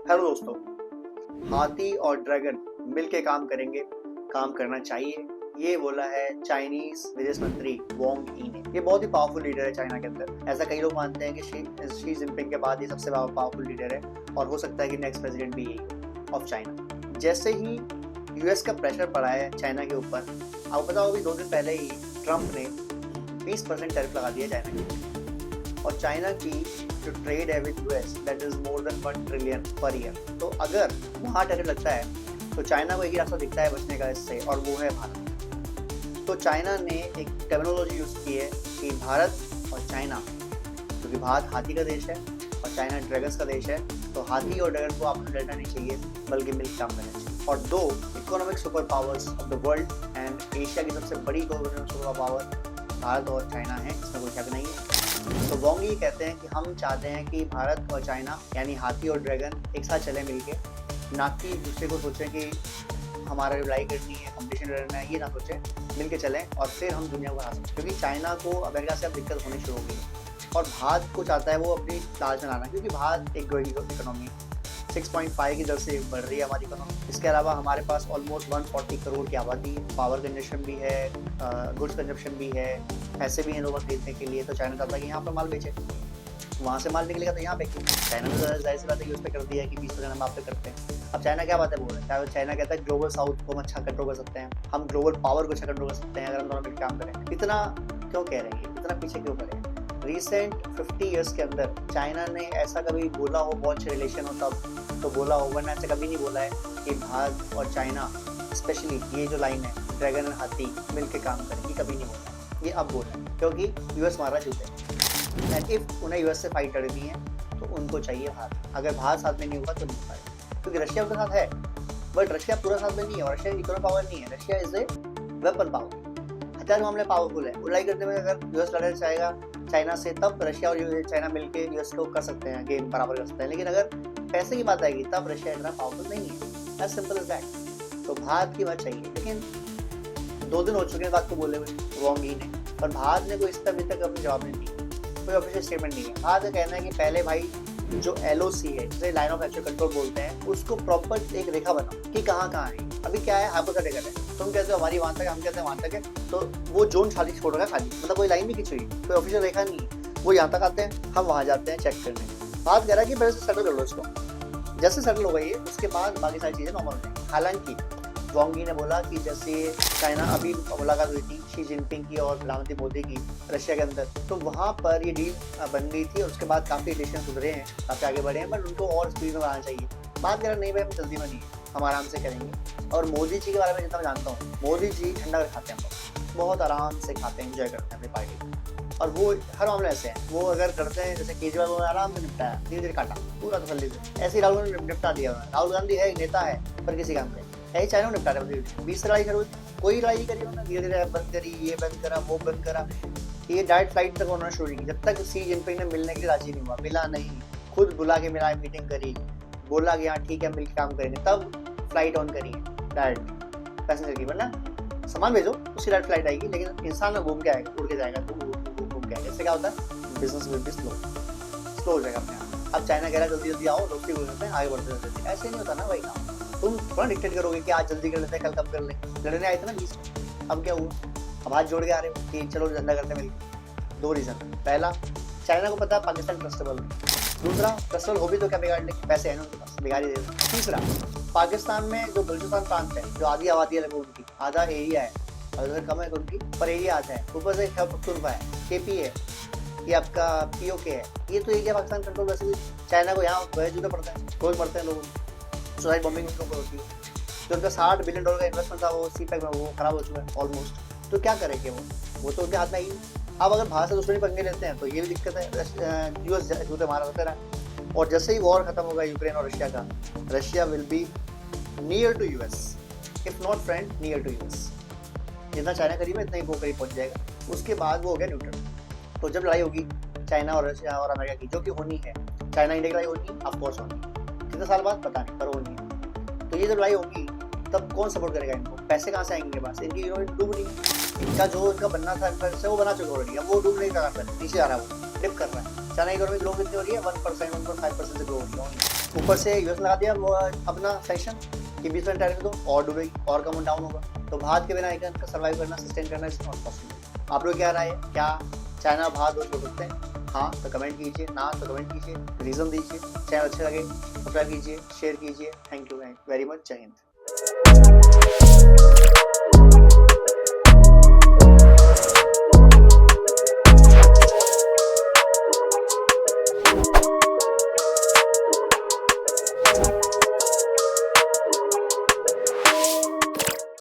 Hello दोस्तों, हाथी और ड्रैगन मिलके काम करेंगे, काम करना चाहिए। ये बोला है चाइनीज विदेश मंत्री वांग यी ने। ये बहुत ही पावरफुल लीडर है चाइना के अंदर। ऐसा कई लोग मानते हैं कि शी जिनपिंग के बाद ये सबसे पावरफुल लीडर है और हो सकता है कि नेक्स्ट प्रेसिडेंट भी यही हो ऑफ चाइना। जैसे ही यूएस का प्रेशर पड़ा है चाइना के ऊपर, आपको पता होगा 2 दिन पहले ही ट्रंप ने 20% टैरिफ लगा दिया चाइना के ऊपर। और चाइना की जो ट्रेड है with US that is more than 1 trillion per year. तो अगर वहाँ टैरिफ लगता है तो चाइना को एक ही रास्ता दिखता है बचने का इससे, और वो है भारत। तो चाइना ने एक टर्मिनोलॉजी यूज की है कि भारत और चाइना, क्योंकि भारत हाथी का देश है और चाइना ड्रैगन्स का देश है, तो हाथी और ड्रैगन को आपको डरना नहीं चाहिए बल्कि मिलकर काम करना चाहिए। और 2 economic super powers of the world and Asia की सबसे बड़ी इकोनॉमिक सुपर पावर भारत और चाइना है, इसमें कोई शक नहीं है। तो वांग यी कहते हैं कि हम चाहते हैं कि भारत और चाइना यानी हाथी और ड्रैगन एक साथ चले मिलके, ना कि दूसरे को सोचें कि हमारा लड़ाई करनी है, कंपटीशन लड़ना है, ये ना सोचें, मिलके चलें और फिर हम दुनिया को हरा सकते हैं। क्योंकि चाइना को अमेरिका से अब दिक्कत होनी शुरू हो गई है और भारत को चाहता है वो अपनी ताज में लाना, क्योंकि भारत एक ग्रोइंग इकोनॉमी 6.5 की दर से बढ़ रही है हमारी इकोनॉमी। इसके अलावा हमारे पास ऑलमोस्ट 140 करोड़ की आबादी है, पावर कंजप्शन भी है, गुड्स कंजप्शन भी है, पैसे भी हैं लोगों को खरीदने के लिए। तो चाइना चाहता है कि यहाँ पर माल बेचे, वहाँ से माल निकलेगा तो यहाँ बेचे। चाइना ने जाहिर सी बात है यूज पे कर दिया है कि 20% हम आप पे करते हैं। अब चाइना क्या बात है बोल रहे हैं, चाइना कहता है ग्लोबल साउथ को हम अच्छा कंट्रोल कर सकते हैं, हम ग्लोबल पावर को अच्छा कंट्रोल कर सकते हैं अगर हम दोनों मिलकर काम करें। इतना क्यों कह रहे हैं, इतना पीछे क्यों करें? रिसेंट 50 ईयर्स के अंदर चाइना ने ऐसा कभी बोला हो बहुत अच्छे रिलेशन हो तब तो बोला हो, वरना ऐसा कभी नहीं बोला है कि भारत और चाइना स्पेशली ये जो लाइन है ड्रैगन और हाथी मिलके काम करें, ये कभी नहीं बोला। ये अब बोल रहे हैं क्योंकि यूएस मारा चूते एंड इफ उन्हें यूएस से फाइट करनी है तो उनको चाहिए भारत। अगर भारत साथ में नहीं होगा तो नहीं पाएगा, क्योंकि रशिया उनके साथ है बट रशिया पूरा साथ में नहीं है और रशिया इकोनॉमिक पावर नहीं है। Russia is a weapon power, हथियार मामले पावरफुल है। लड़ाई करने में अगर यूएस लड़ना चाहेगा चाइना से तब रशिया और चाइना मिलके यूएस को कर सकते हैं, गेम बराबर कर सकते हैं। लेकिन अगर पैसे की बात आएगी तब रशिया इतना पावरफुल नहीं है, एज सिंपल एज दैट। तो भारत की बात चाहिए, लेकिन 2 दिन हो चुके हैं बात को बोले हुए वांग यी ने, पर भारत ने कोई इस अभी तक अपनी जवाब नहीं दिया, कोई ऑफिशियल स्टेटमेंट नहीं है। भारत का कहना है कि पहले भाई जो LOC है जिसे लाइन ऑफ एक्चुअल कंट्रोल बोलते हैं, उसको प्रॉपर एक रेखा बनाओ कि कहाँ है। अभी क्या है हाइपोथेटिकल है, तुम कहते हो हमारी वहाँ तक, हम कहते हैं वहाँ तक है, तो वो जोन खाली छोड़ रहा है खाली, मतलब कोई लाइन नहीं खींची हुई, कोई ऑफिशियल रेखा नहीं है। वो यहाँ तक आते हैं, हम वहाँ जाते हैं चेक करने। बात कह रहा है कि पहले से सेटल कर लो इसको, जैसे सेटल हो गई है उसके बाद बाकी सारी चीज़ें नॉर्मल हो जाएंगी। हालांकि वांग यी ने बोला कि जैसे चाइना अभी मुलाकात हुई थी शी जिनपिंग की और प्रधानमंत्री मोदी की रशिया के अंदर, तो वहाँ पर ये डील बन गई थी और उसके बाद काफ़ी रिलेशन सुधरे हैं, काफ़ी आगे बढ़े हैं, बट उनको और स्पीड में बढ़ाना चाहिए। बात करें नहीं भाई हम जल्दी में नहीं है, हम आराम से करेंगे। और मोदी जी के बारे में जितना मैं जानता हूँ, मोदी जी ठंडा कर खाते हैं, बहुत आराम से खाते हैं, एंजॉय करते हैं अपनी पार्टी। और वो हर मामले ऐसे हैं, वो अगर करते हैं जैसे केजरीवाल को आराम से निपटाया, धीरे धीरे काटा पूरा तसल्ली से, ऐसे ही राहुल गांधी ने निपटा दिया। राहुल गांधी है एक नेता है पर किसी काम का, यही चाइना निपटा रहे 20 लड़ाई करो, कोई लड़ाई करी उन्होंने, धीरे धीरे बंद करी, ये बंद करा वो बंद करा। ये डायरेक्ट फ्लाइट तक उन्होंने शुरू की जब तक शी जिनपिंग ने मिलने के लिए राजी नहीं हुआ, मिला नहीं, खुद बुला के मिला, मीटिंग करी, बोला कि हाँ ठीक है मिलकर काम करेंगे, तब फ्लाइट ऑन करी डायरेक्ट पैसेंजर की, वरना सामान भेजो उसकी डायरेक्ट फ्लाइट आएगी, लेकिन इंसान में घूम के आएगा, उड़ के जाएगा, तो घूम के आएगा। इससे क्या होता है बिजनेस विल बी स्लो हो जाएगा अपने आप। अब चाइना कह रहा है जल्दी जल्दी आओ, दोस्ती बोल सकते हैं आगे बढ़ते रहते, ऐसे नहीं होता ना भाई काम। तुम थोड़ा डिक्टेट करोगे कि आज जल्दी कर लेते हैं कल कम कर ले, लड़ने आए थे ना 20 में, अब क्या हुआ, अब हाथ जोड़ के आ रहे हो कि चलो धंधा करते मिलकर। 2 रीजन, पहला चाइना को पता है पाकिस्तान ट्रस्टेबल है, दूसरा ट्रस्टेबल हो भी तो क्या बिगाड़ ले, पैसे है ना उनके पास, बिगाड़ ही देगा। तीसरा पाकिस्तान में जो बलूचिस्तान प्रांत है, जो आधी आबादी है लगभग उनकी, आधा एरिया है, अगर कम है तो उनकी पर एरिया आता है, ऊपर से पख्तूनख्वा है, KP है, ये आपका POK है, ये तो एरिया पाकिस्तान कंट्रोल। वैसे भी चाइना को यहाँ वह जूते पड़ता है, रोज मरते हैं लोग, सुसाइड बॉम्बिंग उनके ऊपर होती है। जो उनका $60 बिलियन का इन्वेस्टमेंट था वो CPEC में, वो खराब हो चुका है ऑलमोस्ट। तो क्या करेंगे वो तो उनके हाथ में ही। अब अगर भारत से दुश्मनी पंगे लेते हैं तो ये भी दिक्कत है, यूएस जूते मारा होता रहा। और जैसे ही वॉर खत्म होगा यूक्रेन और रशिया का, Russia will be near to US, if not friend near to US. जितना चाइना करीब है इतना ही वो करीब पहुंच जाएगा, उसके बाद वो हो गया न्यूट्रल। तो जब लड़ाई होगी चाइना और रशिया और अमेरिका की, जो कि होनी है, चाइना इंडिया की लड़ाई होनी है, ऑफकोर्स होनी है, कितने साल बाद पता नहीं पर होनी है। तो ये जब लड़ाई होगी तब कौन सपोर्ट करेगा इनको, पैसे कहाँ से आएंगे इनके पास, इनकी डूब नहीं, इनका जो इनका बनना था इनका वो बना चुका ऑलरेडी, अब वो डूब नहीं कर रहा है, नीचे आ रहा है, वो डिप कर रहा है। चाइना इकोनॉमी ग्रो कितनी हो रही है, 1%, 1.5% से ग्रो हो रही है। ऊपर से यूएस लगा दिया वो अपना सेशन कि 20% टैरिफ दो और डूबेगी और कम डाउन होगा। तो भारत के बिना एक का सर्वाइव करना, सस्टेन करना इज नॉट पॉसिबल। आप लोग क्या राय है, क्या चाइना भारत दो छोड़ सकते हैं? हाँ तो कमेंट कीजिए, ना तो कमेंट कीजिए, रीजन दीजिए। चैनल अच्छे लगे सब्सक्राइब कीजिए, शेयर कीजिए। Thank you very much. जय हिंद।